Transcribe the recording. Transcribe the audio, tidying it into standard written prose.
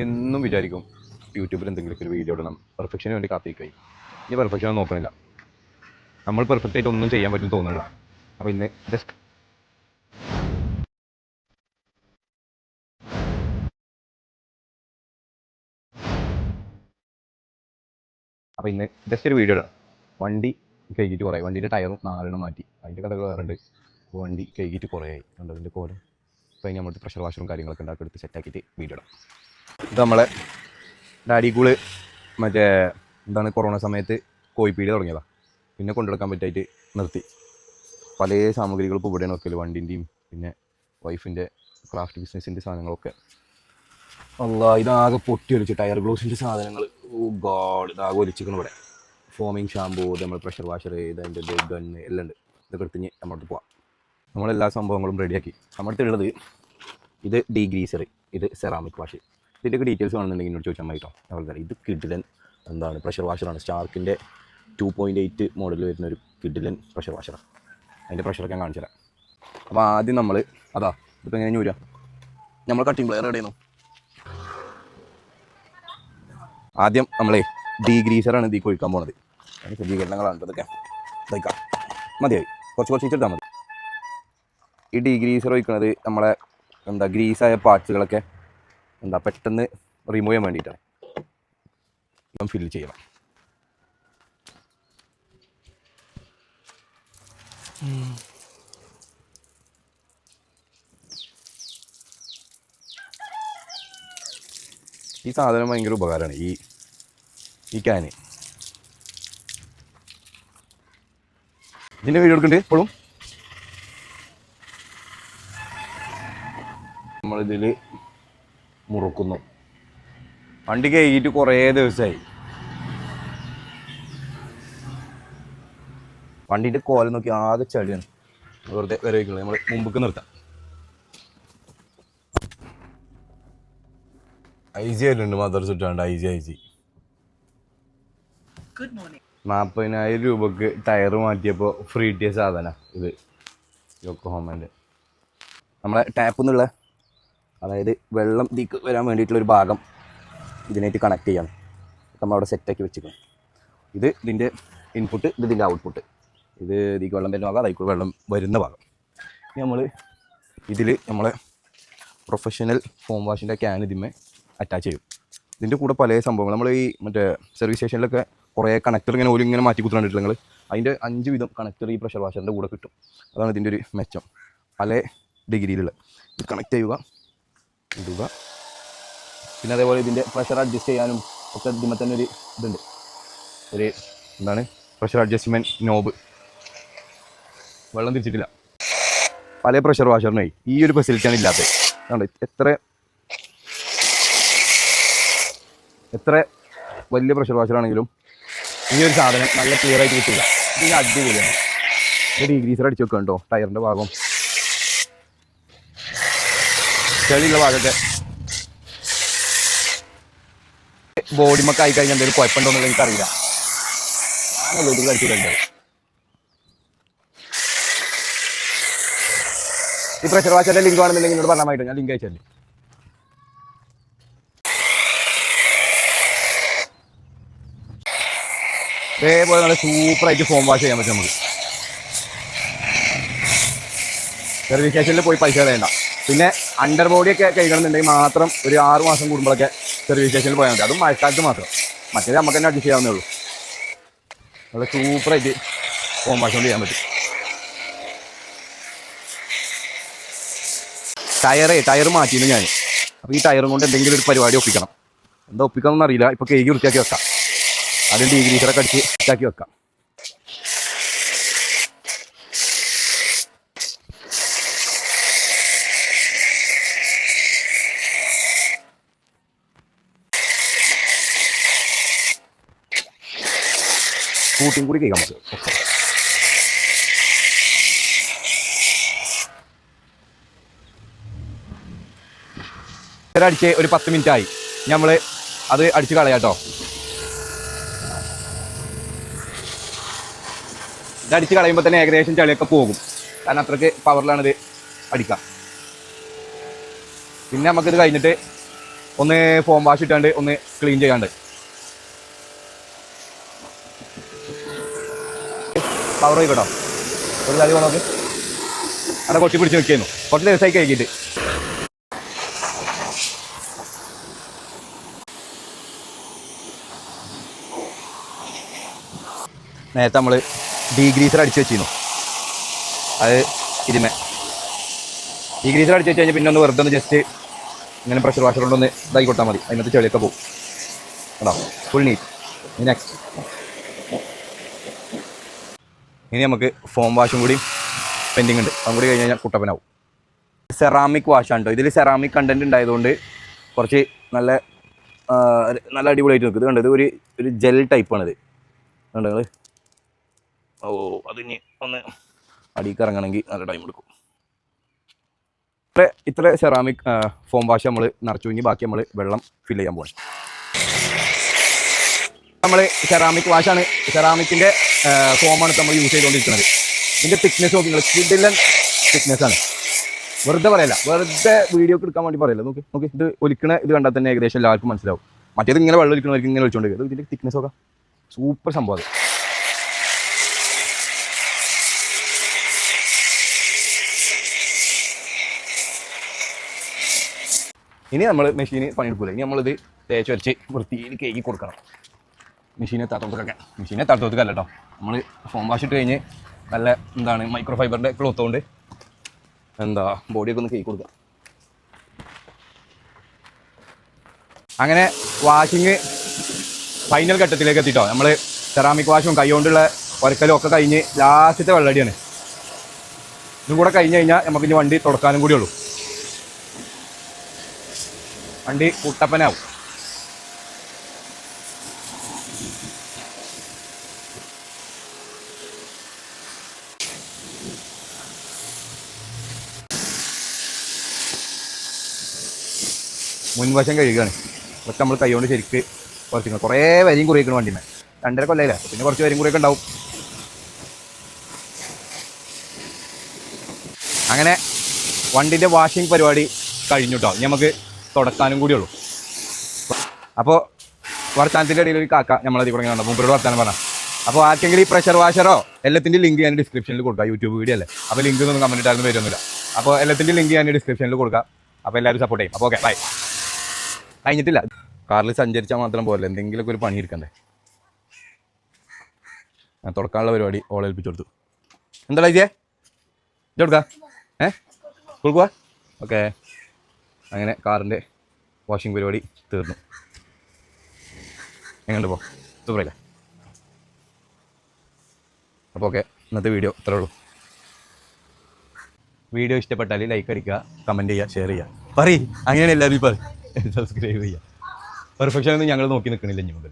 എന്നും വിചാരിക്കും യൂട്യൂബിൽ എന്തെങ്കിലുമൊക്കെ ഒരു വീഡിയോ ഇടണം, പെർഫെക്ഷന് വേണ്ടി കാത്തിരിക്കുക. ഇനി പെർഫെക്ഷൻ നോക്കണില്ല, നമ്മൾ പെർഫെക്റ്റ് ആയിട്ട് ഒന്നും ചെയ്യാൻ പറ്റും തോന്നുന്നില്ല. അപ്പോൾ ഇന്ന് ജസ്റ്റ് ഒരു വീഡിയോ ഇടാം. വണ്ടി കഴുകിയിട്ട് കുറേ, വണ്ടിയുടെ ടയറും 4 മാറ്റി, അതിൻ്റെ കഥകൾ വേറെ ഉണ്ട്. വണ്ടി കഴുകിയിട്ട് കുറേ ആയി ഉണ്ട് അതിൻ്റെ കോലം. അപ്പോൾ അതിന് നമ്മൾ പ്രഷർ വാഷറും കാര്യങ്ങളൊക്കെ ഉണ്ടാക്കി എടുത്ത് സെറ്റാക്കിയിട്ട് വീഡിയോ ഇടാം. ഇത് നമ്മളെ ഡാഡി കൂള് മറ്റേ എന്താണ് കൊറോണ സമയത്ത് കോഴിപ്പീടി തുടങ്ങിയതാണ്. പിന്നെ കൊണ്ടുനടക്കാൻ പറ്റായിട്ട് നിർത്തി. പല സാമഗ്രികളും ഇപ്പോൾ ഇവിടെയാണ് വെക്കൽ, വണ്ടിൻ്റെയും പിന്നെ വൈഫിൻ്റെ ക്രാഫ്റ്റ് ബിസിനസ്സിൻ്റെ സാധനങ്ങളൊക്കെ. അല്ല, ഇതാകെ പൊട്ടി ഒലിച്ച് ടയർ ഗ്ലൗസിൻ്റെ സാധനങ്ങൾ. ഓ ഗോഡ്, ഇതാകെ ഒലിച്ചിരിക്കണം ഇവിടെ. ഫോമിങ് ഷാമ്പൂ, ഇത് നമ്മൾ പ്രഷർ വാഷർ, ഇതിൻ്റെ ഗണ്ണ് എല്ലാം ഉണ്ട്. ഇതൊക്കെ എടുത്ത് നമ്മളടുത്ത് പോവാം. നമ്മളെല്ലാ സംഭവങ്ങളും റെഡിയാക്കി. നമ്മുടെ ഉള്ളത് ഇത് ഡീഗ്രീസർ, ഇത് സെറാമിക് വാഷ്. ഇതിൻ്റെയൊക്കെ ഡീറ്റെയിൽസ് വേണമെന്നുണ്ടെങ്കിൽ എന്നോട് ചോദിച്ചാൽ മതി കേട്ടോ. അതുപോലെ ഇത് കിഡിലൻ എന്താണ് പ്രഷർ വാഷറാണ്. സ്റ്റാർക്കിൻ്റെ 2.8 മോഡലിൽ വരുന്ന ഒരു കിഡിലൻ പ്രഷർ വാഷറാണ്. അതിൻ്റെ പ്രഷറൊക്കെ ഞാൻ കാണിച്ചു തരാം. അപ്പോൾ ആദ്യം നമ്മൾ ഇതിപ്പോൾ എങ്ങനെ ഞൂരാ, നമ്മൾ കട്ടിങ് പ്ലെയർ എവിടെയായിരുന്നു. ആദ്യം നമ്മളെ ഡീഗ്രീസറാണ് ഇതിൽ ഒഴിക്കാൻ പോണത്. അതിന് സജ്ജീകരണങ്ങളാണ് ഇതൊക്കെ. ഇതാക്കാം, മതിയായി, കുറച്ച് ഇച്ചിട്ടാൽ മതി. ഈ ഡീഗ്രീസർ ഒഴിക്കുന്നത് നമ്മളെ ഗ്രീസായ പാർട്സുകളൊക്കെ പെട്ടെന്ന് റിമൂവ് ചെയ്യാൻ വേണ്ടിയിട്ടാണ്. ഫില്ല് ചെയ്യണം. ഈ സാധനം ഭയങ്കര ഉപകാരമാണ്, ഈ ക്യാന്. ഇതിൻ്റെ വീഡിയോ എടുക്കുന്നുണ്ട് ഇപ്പോഴും. നമ്മളിതിൽ മുറുക്കുന്നു. വണ്ടി കഴുകിയിട്ട് കുറേ ദിവസമായി. വണ്ടീൻ്റെ കോലം നോക്കി ആകെ ചളിയാണ്. വെറുതെ വരെ വയ്ക്കുന്നത്. നമ്മൾ മുമ്പേക്ക് നിർത്താം. ഐജി ആയിട്ടുണ്ട്, മദർ ചുറ്റാണ്ട് ഐജി 40,000 രൂപക്ക് ടയർ മാറ്റിയപ്പോൾ ഫ്രീ കിട്ടിയ സാധനം ഇത്. യോക്കോഹാമൻ്റെ നമ്മളെ ടാപ്പിൽ നിന്നുള്ള, അതായത് വെള്ളം ഇതിക്ക് വരാൻ വേണ്ടിയിട്ടുള്ളൊരു ഭാഗം ഇതിനായിട്ട് കണക്ട് ചെയ്യണം. നമ്മളവിടെ സെറ്റാക്കി വെച്ചിരിക്കണം. ഇത് ഇതിൻ്റെ ഇൻപുട്ട്, ഇത് ഇതിൻ്റെ ഔട്ട്പുട്ട്. ഇത് ഇതിക്ക് വെള്ളം വരുന്ന ഭാഗം, അതായിക്കോട്ടെ വെള്ളം വരുന്ന ഭാഗം. ഇനി നമ്മൾ ഇതിൽ നമ്മളെ പ്രൊഫഷണൽ ഫോം വാഷിൻ്റെ ക്യാൻ ഇതിന്മേ അറ്റാച്ച് ചെയ്യും. ഇതിൻ്റെ കൂടെ പല സംഭവങ്ങൾ നമ്മൾ ഈ മറ്റേ സർവീസ് സ്റ്റേഷനിലൊക്കെ കുറേ കണക്ടർ ഇങ്ങനെ ഓരോ ഇങ്ങനെ മാറ്റി കുത്തിട്ടുണ്ട്. നിങ്ങൾ അതിൻ്റെ 5 വിധം കണക്ടർ ഈ പ്രഷർ വാഷറിൻ്റെ കൂടെ കിട്ടും. അതാണ് ഇതിൻ്റെ ഒരു മെച്ചം. പല ഡിഗ്രിയിലുള്ള ഇത് കണക്ട് ചെയ്യുക, ഇടുക. പിന്നെ അതേപോലെ ഇതിൻ്റെ പ്രഷർ അഡ്ജസ്റ്റ് ചെയ്യാനും ഒക്കെ ഇതിന്മേൽ തന്നെ ഒരു ഇതുണ്ട്, ഒരു പ്രഷർ അഡ്ജസ്റ്റ്മെൻറ്റ് നോബ്. വെള്ളം തിരിച്ചിട്ടില്ല. പല പ്രഷർ വാഷറിനായി ഈ ഒരു ഫെസിലിറ്റിയാണ് ഇല്ലാത്തത്. അതുകൊണ്ട് എത്ര വലിയ പ്രഷർ വാഷറാണെങ്കിലും ഈ ഒരു സാധനം നല്ല ക്ലിയർ ആയിട്ട് കിട്ടില്ല. ഇത് അടിപൊളിയാണ്. ഇത് ഡീഗ്രീസർ അടിച്ച് വെക്കുക കേട്ടോ. ടയറിൻ്റെ ഭാഗം, ചെളിയുള്ള ഭാഗമൊക്കെ ബോഡിമൊക്കെ ആയി കഴിഞ്ഞാൽ എന്തെങ്കിലും കുഴപ്പമുണ്ടോ എന്നുള്ളത് എനിക്കറിയില്ല. ഞാൻ വീട്ടിൽ കളിച്ചിട്ടുണ്ട്. ഈ പ്രഷർ വാഷറിൻ്റെ ലിങ്ക് വേണമെന്നുണ്ടെങ്കിൽ എന്നോട് പറഞ്ഞാൽ മതി, ഞാൻ ലിങ്ക് അയച്ചല്ലേ. അതേപോലെ നല്ല സൂപ്പറായിട്ട് ഫോം വാഷ് ചെയ്യാൻ പറ്റും നമുക്ക്. സർവീസ് സ്റ്റേഷനിൽ പോയി പൈസ കളയണ്ട. പിന്നെ അണ്ടർ ബോഡിയൊക്കെ കഴിക്കണമെന്നുണ്ടെങ്കിൽ മാത്രം ഒരു 6 മാസം കൂടുമ്പോഴൊക്കെ സർവീസ് സ്റ്റേഷനിൽ പോയാൽ മതി. അതും മഴക്കാലത്ത് മാത്രം. മറ്റേത് നമുക്ക് തന്നെ അഡ്ജസ്റ്റ് ചെയ്യാവുന്നേ ഉള്ളൂ. നല്ല സൂപ്പറായിട്ട് ഫോം വാഷ് കൊണ്ട് ചെയ്യാൻ പറ്റും. ടയർ മാറ്റിയിരുന്നു ഞാൻ. അപ്പോൾ ഈ ടയറും കൊണ്ട് എന്തെങ്കിലും ഒരു പരിപാടി ഒപ്പിക്കണം. എന്താ ഒപ്പിക്കാമെന്ന് അറിയില്ല. ഇപ്പോൾ കേക്ക് വൃത്തിയാക്കി വെക്കാം. അതിൽ ഡീഗ്രീസറൊക്കെ അടിച്ച് ഇട്ടാക്കി വെക്കാം. കൂട്ടിയും കൂടി കേൾക്കാം നമുക്ക്. അടിച്ച് ഒരു 10 മിനിറ്റ് ആയി. നമ്മൾ അത് അടിച്ച് കളയാട്ടോ. ഇതടിച്ച് കളയുമ്പോൾ തന്നെ ഏകദേശം ചളിയൊക്കെ പോകും. കാരണം അത്രയ്ക്ക് പവറിലാണിത് അടിക്കുക. പിന്നെ നമുക്കിത് കഴിഞ്ഞിട്ട് ഒന്ന് ഫോം വാഷ് ഇട്ടാണ്ട് ഒന്ന് ക്ലീൻ ചെയ്യാണ്ട്. പവർ ആയിക്കോട്ടോ, ഒരു കാര്യം നോക്ക്. അവിടെ കൊട്ടി പിടിച്ച് നിൽക്കുന്നു, കുറച്ച് ദിവസമായി കഴിക്കിയിട്ട്. നേരത്തെ നമ്മൾ ഡീഗ്രീസർ അടിച്ച് വെച്ചിരുന്നു, അത് ഇരുമേ ഡീഗ്രീസർ അടിച്ച് വെച്ച് കഴിഞ്ഞാൽ പിന്നെ ഒന്ന് വെറുതെ ഒന്ന് ജസ്റ്റ് ഇങ്ങനെ പ്രഷർ വാഷർ കൊണ്ടൊന്ന് ഇതാക്കി കൊടുത്താൽ മതി. അതിനകത്ത് ചെളിയൊക്കെ പോകും കേട്ടോ. Full NEET. നെക്സ്റ്റ് ഇനി നമുക്ക് ഫോം വാഷും കൂടി പെൻഡിങ് ഉണ്ട്, അതും കൂടി കഴിഞ്ഞ് കഴിഞ്ഞാൽ കുട്ടപ്പനാവും. സെറാമിക് വാഷാണ് കേട്ടോ. ഇതിൽ സെറാമിക് കണ്ടൻറ്റ് ഉണ്ടായതുകൊണ്ട് കുറച്ച് നല്ല നല്ല അടിപൊളിയായിട്ട് നിൽക്കും. ഇത് കണ്ടത് ഒരു ജെൽ ടൈപ്പാണിത് കണ്ടോ നിങ്ങൾ. ഓ അതിന് ഒന്ന് അടിക്ക് ഇറങ്ങണമെങ്കിൽ നല്ല ടൈം എടുക്കും. ഇത്ര സെറാമിക് ഫോം വാഷ് നമ്മൾ നിറച്ചു കഴിഞ്ഞ് ബാക്കി നമ്മൾ വെള്ളം ഫില്ല് ചെയ്യാൻ പോകണം. നമ്മൾ സെറാമിക് വാഷാണ്, സെറാമിക്കിൻ്റെ ഫോമാണ് നമ്മൾ യൂസ് ചെയ്തുകൊണ്ടിരിക്കുന്നത്. ഇതിൻ്റെ തിക്നെസ് നോക്കി നിങ്ങൾ, കിഡിലൻ തിക്നെസ്സാണ്. വെറുതെ പറയല്ല, വെറുതെ വീഡിയോക്ക് എടുക്കാൻ വേണ്ടി പറയല്ല. നോക്കി നോക്കി ഇത് ഒലിക്കണ ഇത് കണ്ടാൽ തന്നെ ഏകദേശം എല്ലാവർക്കും മനസ്സിലാവും. മറ്റേത് ഇങ്ങനെ വെള്ളം ഒലിക്കണവർക്ക് ഇങ്ങനെ ഒലിച്ചുകൊണ്ട് ഇതിൻ്റെ തിക്നെസ് ഒക്കെ സൂപ്പർ സംഭവം അത്. ഇനി നമ്മൾ മെഷീന് പണിയെടുക്കില്ല, ഇനി നമ്മളിത് തേച്ച് വരച്ച് വൃത്തിയിൽ കേക്ക് കൊടുക്കണം. മെഷീനെ തടുത്തോട്ടൊക്കെ അല്ല കേട്ടോ, നമ്മൾ ഫോം വാഷ് ഇട്ട് കഴിഞ്ഞ് നല്ല എന്താണ് മൈക്രോ ഫൈബറിൻ്റെ ക്ലോത്ത് കൊണ്ട് എന്താ ബോഡിയൊക്കെ ഒന്ന് കേക്ക് കൊടുക്കുക. അങ്ങനെ വാഷിങ് ഫൈനൽ ഘട്ടത്തിലേക്ക് എത്തിട്ടോ. നമ്മൾ സെറാമിക് വാഷും കൈ കൊണ്ടുള്ള ഉരക്കലും ഒക്കെ കഴിഞ്ഞ് ലാസ്റ്റത്തെ വെള്ളടിയാണ്. ഇതും കൂടെ കഴിഞ്ഞ് കഴിഞ്ഞാൽ നമുക്ക് ഇനി വണ്ടി തുടക്കാനും കൂടി ഉള്ളൂ. വണ്ടി കുട്ടപ്പനാവും. മുൻവശം കഴുകുകയാണ്. ഇതൊക്കെ നമ്മൾ കൈകൊണ്ട് ശരിക്ക് കുറച്ച് കുറേ വരിയും കുറിയിക്കണം വണ്ടിമേ. 2.5 കൊല്ലമില്ല, പിന്നെ കുറച്ച് വരിയും കുറിയൊക്കെ ഉണ്ടാവും. അങ്ങനെ വണ്ടിൻ്റെ വാഷിംഗ് പരിപാടി കഴിഞ്ഞു കേട്ടോ. ഇനി നമുക്ക് തുടക്കാനും കൂടി ഉള്ളൂ. അപ്പോൾ വർത്താനത്തിൻ്റെ ഇടയിൽ ഒരു കാക്ക നമ്മളതിൽ കൂടെ കണ്ടോ, മൂപ്പരോട് വർത്താനം പറഞ്ഞാൽ. അപ്പോൾ ആർക്കെങ്കിലും ഈ പ്രഷർ വാഷറോ എല്ലാത്തിൻ്റെ ലിങ്ക് ഞാൻ ഡിസ്ക്രിപ്ഷനിൽ കൊടുക്കാം. യൂട്യൂബ് വീഡിയോ അല്ലേ, അപ്പോൾ ലിങ്ക് ഒന്നും കമൻറ്റ് ഇട്ടാലും വരുന്നില്ല. അപ്പോൾ എല്ലാത്തിൻ്റെ ലിങ്ക് ഞാൻ ഡിസ്ക്രിപ്ഷനിൽ കൊടുക്കാം. അപ്പോൾ എല്ലാവരും സപ്പോർട്ട് ചെയ്യും. അപ്പോൾ ഓക്കെ ബൈ. കഴിഞ്ഞിട്ടില്ല, കാറിൽ സഞ്ചരിച്ചാൽ മാത്രം പോരല്ലോ, എന്തെങ്കിലുമൊക്കെ ഒരു പണി എടുക്കണ്ടേ. ഞാൻ തുടക്കാനുള്ള പരിപാടി ഓളെ ഏൽപ്പിച്ചു കൊടുത്തു. എന്താ ഇതേ ഇത് കൊടുക്കാം കൊടുക്കുക. ഓക്കെ, അങ്ങനെ കാറിൻ്റെ വാഷിംഗ് പരിപാടി തീർന്നു. എങ്ങോട്ട് പോ സൂപ്പറല്ലേ. അപ്പോൾ ഓക്കെ, ഇന്നത്തെ വീഡിയോ ഇത്രേ ഉള്ളൂ. വീഡിയോ ഇഷ്ടപ്പെട്ടാൽ ലൈക്ക് അടിക്കുക, കമൻറ്റ് ചെയ്യുക, ഷെയർ ചെയ്യുക. പറയ് അങ്ങനെയാണ് എല്ലാവരും ഇപ്പോൾ സബ്സ്ക്രൈബ് ചെയ്യുക. പെർഫെക്ഷൻ ഒന്നും ഞങ്ങൾ നോക്കി നിൽക്കണില്ല ഇനി മുതൽ.